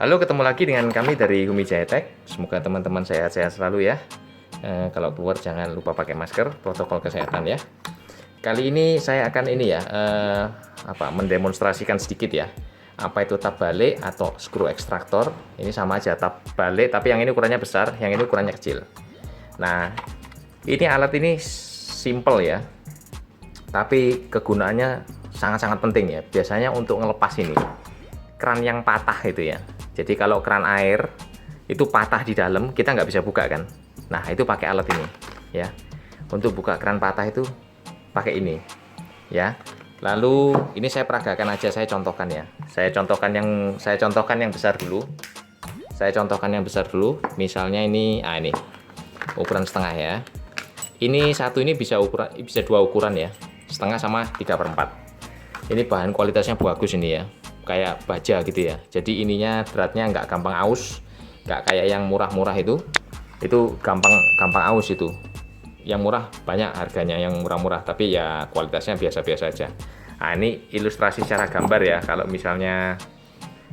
Halo, ketemu lagi dengan kami dari Humi Jahitech. Semoga teman-teman sehat-sehat selalu ya. Kalau keluar jangan lupa pakai masker, protokol kesehatan ya. Kali ini saya akan mendemonstrasikan sedikit ya. Apa itu tab balik atau screw extractor. Ini sama aja tab balik, tapi yang ini ukurannya besar, yang ini ukurannya kecil. Nah, ini alat ini simple ya. Tapi kegunaannya sangat-sangat penting ya. Biasanya untuk ngelepas ini keran yang patah itu ya. Jadi kalau keran air itu patah di dalam, kita nggak bisa buka kan. Nah, itu pakai alat ini ya. Untuk buka keran patah itu pakai ini ya. Lalu ini saya peragakan aja, saya contohkan ya. Saya contohkan yang besar dulu. Saya contohkan yang besar dulu. Misalnya ini ukuran setengah ya. Ini satu ini bisa dua ukuran ya. Setengah sama 3/4. Ini bahan kualitasnya bagus ini ya. Kayak baja gitu ya. Jadi ininya beratnya nggak gampang aus, nggak kayak yang murah-murah itu gampang aus itu. Yang murah banyak harganya, yang murah-murah tapi ya kualitasnya biasa-biasa aja. Nah, ini ilustrasi secara gambar ya. Kalau misalnya,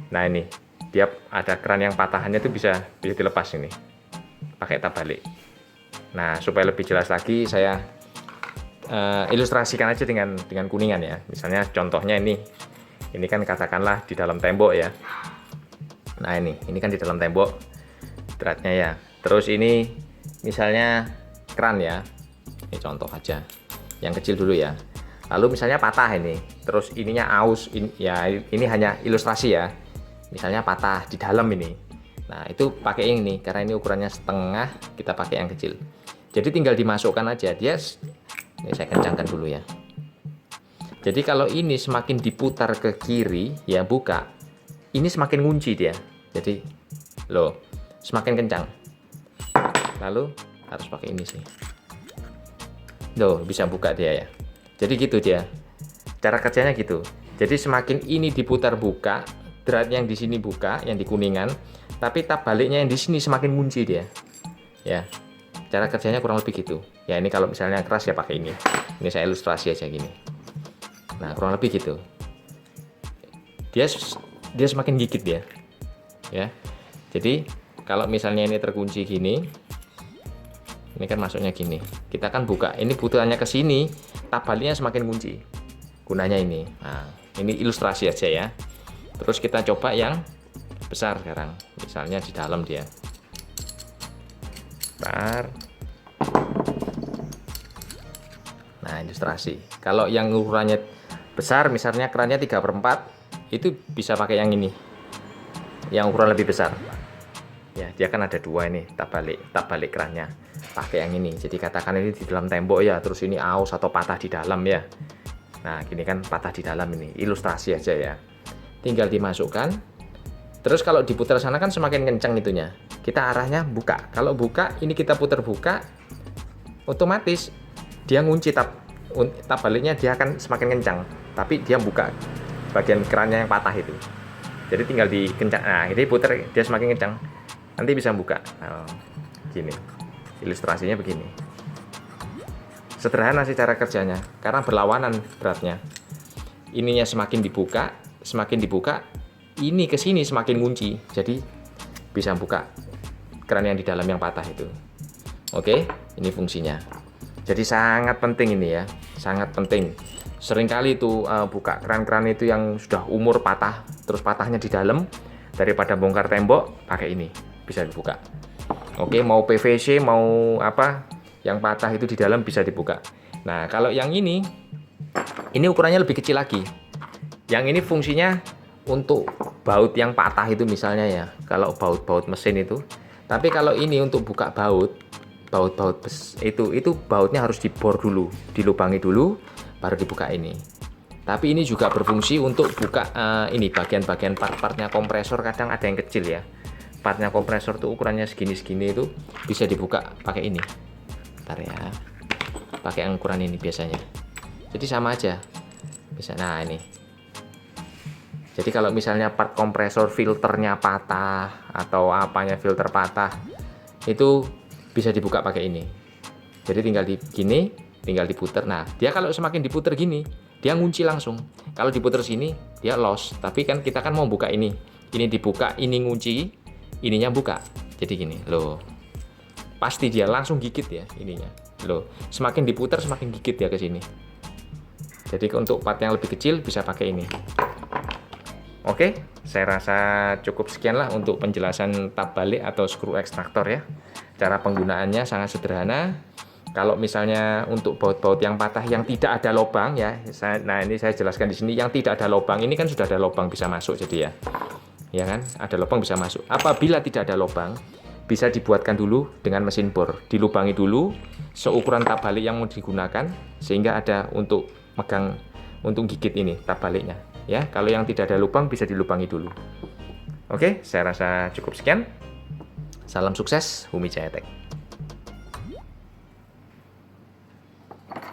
nah ini dia ada keran yang patahannya itu bisa dilepas ini pakai tab balik. Nah, supaya lebih jelas lagi saya ilustrasikan aja dengan kuningan ya. Misalnya contohnya ini kan katakanlah di dalam tembok ya. Nah, ini kan di dalam tembok beratnya ya. Terus ini misalnya keran ya. Ini contoh aja. Yang kecil dulu ya. Lalu misalnya patah ini. Terus ininya aus ini hanya ilustrasi ya. Misalnya patah di dalam ini. Nah, itu pakai ini karena ini ukurannya setengah, kita pakai yang kecil. Jadi tinggal dimasukkan aja. Ini saya kencangkan dulu ya. Jadi kalau ini semakin diputar ke kiri ya buka, ini semakin ngunci dia. Jadi semakin kencang. Lalu harus pakai ini sih. Bisa buka dia ya. Jadi gitu dia. Cara kerjanya gitu. Jadi semakin ini diputar buka, drat yang di sini buka, yang di kuningan, tapi tab baliknya yang di sini semakin ngunci dia. Ya. Cara kerjanya kurang lebih gitu. Ya, ini kalau misalnya keras ya pakai ini. Ini saya ilustrasi aja gini. Nah, kurang lebih gitu. Dia semakin gigit dia. Ya. Jadi, kalau misalnya ini terkunci gini, ini kan masuknya gini. Kita kan buka, ini putarannya ke sini, tab baliknya semakin kunci. Gunanya ini. Nah, ini ilustrasi aja ya. Terus kita coba yang besar sekarang. Misalnya di dalam dia. Bentar. Nah, ilustrasi. Kalau yang ukurannya besar, misalnya kerannya 3/4, itu bisa pakai yang ini, yang ukuran lebih besar ya. Dia kan ada dua ini, tab balik kerannya, pakai yang ini. Jadi katakan ini di dalam tembok ya, terus ini aus atau patah di dalam ya. Nah, gini kan patah di dalam, ini ilustrasi aja ya. Tinggal dimasukkan. Terus kalau diputar sana kan semakin kencang itunya, kita arahnya buka. Kalau buka, ini kita putar buka, otomatis dia ngunci tab baliknya, dia akan semakin kencang. Tapi dia buka bagian kerannya yang patah itu. Jadi tinggal dikencang. Nah, ini putar, dia semakin kencang. Nanti bisa buka. Nah, gini. Ilustrasinya begini. Sederhana sih cara kerjanya, karena berlawanan beratnya. Ininya semakin dibuka, ini ke sini semakin kunci. Jadi bisa buka keran yang di dalam yang patah itu. Oke, ini fungsinya. Jadi sangat penting ini ya, sangat penting. Seringkali itu buka keran-keran itu yang sudah umur patah, terus patahnya di dalam, daripada bongkar tembok, pakai ini, bisa dibuka. Oke, mau PVC, mau apa, yang patah itu di dalam bisa dibuka. Nah, kalau yang ini ukurannya lebih kecil lagi. Yang ini fungsinya untuk baut yang patah itu misalnya ya, kalau baut mesin itu. Tapi kalau ini untuk buka baut itu bautnya harus dibor dulu, dilubangi dulu, baru dibuka ini. Tapi ini juga berfungsi untuk buka ini bagian-bagian part-partnya kompresor, kadang ada yang kecil ya. Partnya kompresor tuh ukurannya segini-segini itu bisa dibuka pakai ini. Bentar ya. Pakai yang ukuran ini biasanya. Jadi sama aja. Bisa. Nah, ini. Jadi kalau misalnya part kompresor filternya patah atau apanya filter patah, itu bisa dibuka pakai ini. Jadi tinggal diputer. Nah, dia kalau semakin diputer gini, dia ngunci langsung. Kalau diputer sini, dia loss. Tapi kan kita kan mau buka ini. ini dibuka, ini ngunci, ininya buka. Jadi gini, loh. Pasti dia langsung gigit ya ininya. Loh, semakin diputar semakin gigit ya ke sini. Jadi untuk part yang lebih kecil bisa pakai ini. Oke, saya rasa cukup sekian lah untuk penjelasan tab balik atau screw extractor ya. Cara penggunaannya sangat sederhana. Kalau misalnya untuk baut-baut yang patah yang tidak ada lubang ya, nah ini saya jelaskan di sini yang tidak ada lubang. Ini kan sudah ada lubang bisa masuk jadi ya kan, ada lubang bisa masuk. Apabila tidak ada lubang, bisa dibuatkan dulu dengan mesin bor, dilubangi dulu seukuran tab balik yang mau digunakan sehingga ada untuk megang, untuk gigit ini tab baliknya. Ya, kalau yang tidak ada lubang bisa dilubangi dulu. Oke, saya rasa cukup sekian. Salam sukses, Humi Jaya Tech.